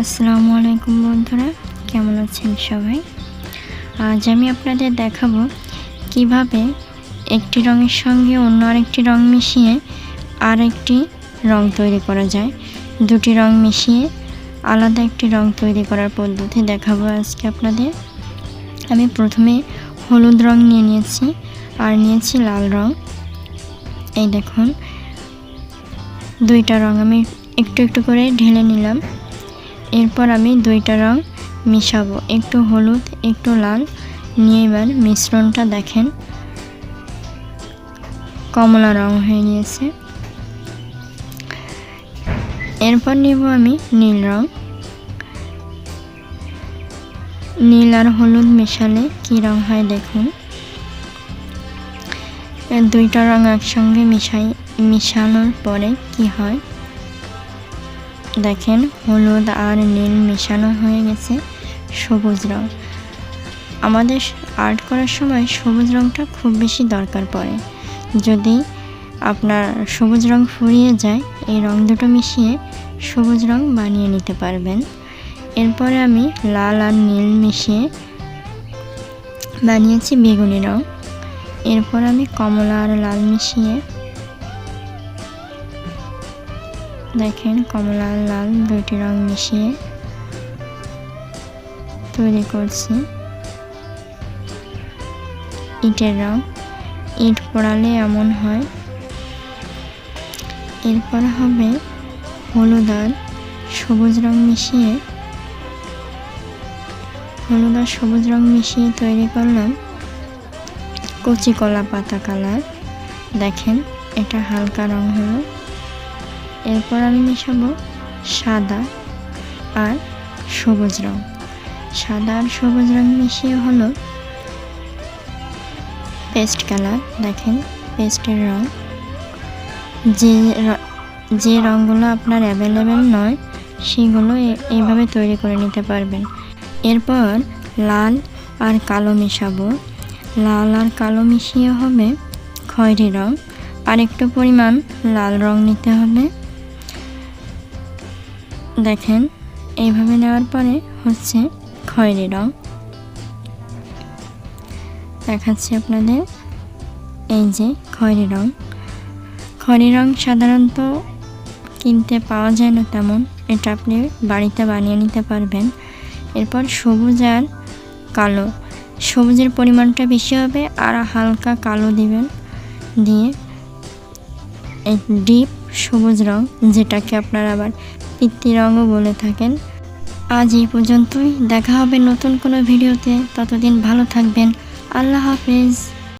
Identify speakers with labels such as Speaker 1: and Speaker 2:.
Speaker 1: আসসালামু আলাইকুম বন্ধুরা, কেমন আছেন সবাই? আজ আমি আপনাদের দেখাবো কিভাবে একটি রঙের সঙ্গে অন্য আরেকটি রং মিশিয়ে আরেকটি রং তৈরি করা যায়। দুটি রং মিশিয়ে আলাদা একটি রং তৈরি করার পদ্ধতি দেখাবো আজকে আপনাদের। আমি প্রথমে হলুদ রং নিয়েছি আর নিয়েছি লাল রং। এই দেখুন, দুইটা রং আমি একটু একটু করে ঢেলে নিলাম। এরপর আমি দুইটা রং মিশাবো, একটু হলুদ একটু লাল নিয়ে এবার মিশ্রণটা দেখেন কমলা রং হয়ে গিয়েছে। এরপর নেব আমি নীল রং। নীল আর হলুদ মেশালে কি রং হয় দেখুন। দুইটা রং একসঙ্গে মিশানোর পরে কি হয় দেখেন, হলুদ আর নীল মেশানো হয়ে গেছে সবুজ রং। আমাদের আর্ট করার সময় সবুজ রংটা খুব বেশি দরকার পড়ে। যদি আপনার সবুজ রং ফুরিয়ে যায়, এই রং দুটো মিশিয়ে সবুজ রং বানিয়ে নিতে পারবেন। এরপরে আমি লাল আর নীল মিশিয়ে বানিয়েছি বেগুনি রং। এরপর আমি কমলা আর লাল মিশিয়ে দেখেন কমলা আর লাল দুটি রং মিশিয়ে তৈরি করছি ইটের রং। ইট পোড়ালে এমন হয়। এরপর হবে হলুদ আর সবুজ রং মিশিয়ে তৈরি করলাম কচি কলা পাতা কালার। দেখেন এটা হালকা রং হলো। এরপর আমি মিশাবো সাদা আর সবুজ রং। সাদা আর সবুজ রং মিশিয়ে হলো পেস্ট কালার। দেখেন পেস্টের রং। যে রঙগুলো আপনার অ্যাভেলেবেল নয় সেগুলো এইভাবে তৈরি করে নিতে পারবেন। এরপর লাল আর কালো মিশাবো। লাল আর কালো মিশিয়ে হবে খয়েরি রং। আর একটু পরিমাণ লাল রং নিতে হবে। দেখেন এইভাবে নেওয়ার পরে হচ্ছে খয়েরি রং। দেখাচ্ছি আপনাদের, এই যে খয়েরি রং। খয়েরি রং সাধারণত কিনতে পাওয়া যায় না তেমন, এটা আপনি বাড়িতে বানিয়ে নিতে পারবেন। এরপর সবুজ আর কালো, সবুজের পরিমাণটা বেশি হবে আর হালকা কালো দিবেন। দিয়ে এই ডিপ সবুজ রং, যেটাকে আপনারা আবার পিত্তি রঙও বলে থাকেন। আজ এই পর্যন্তই, দেখা হবে নতুন কোনো ভিডিওতে। ততদিন ভালো থাকবেন। আল্লাহ হাফেজ।